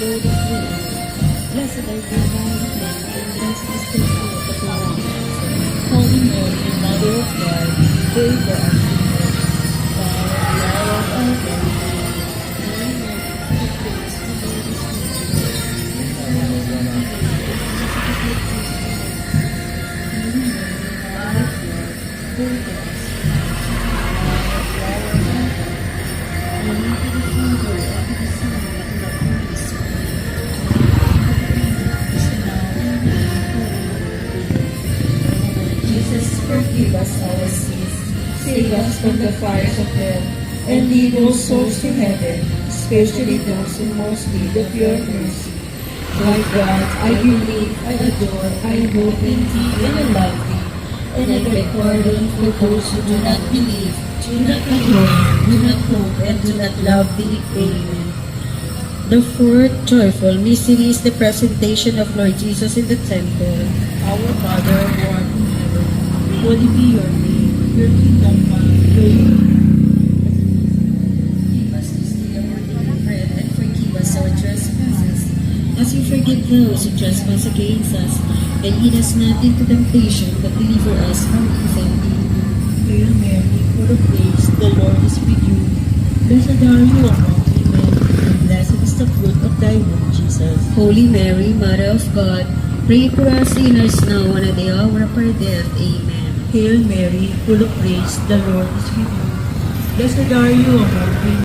Lord is with you. Blessed are you among women, and blessed is the fruit of your womb, Jesus. Holy Mary, Mother of God, pray for us sinners, now and at the hour of our death. Holy Mary, full of grace, the Lord is with you. Blessed are you among women, and blessed is the fruit of your womb, Jesus. Holy Mary, Mother of God, pray for us sinners, now and at the hour of our death. Glory to the Father, and to the Son, and to the Holy Spirit. Jesus, forgive us our sins, save us from the fires of hell, and lead all souls to heaven, especially those in most need of your mercy. My God, I believe, I adore, I hope in thee, and I love thee, and I beg pardon for those who do not believe, do not adore, do not hope, and do not love thee. Amen. The fourth joyful mystery is the presentation of Lord Jesus in the temple. Our Father who art in heaven, holy be your name, your kingdom come, your will be done. Give us this day our daily bread, and forgive us our trespasses, as we forgive those who trespass against us. And lead us not into temptation, but deliver us from evil. Hail Mary, full of grace, the Lord is with you. Blessed are you among women, and blessed is the fruit of thy womb, Jesus. Holy Mary, Mother of God, pray for us sinners now and at the hour of our death. Amen. Hail Mary, full of grace, the Lord is with you. Blessed are you among women,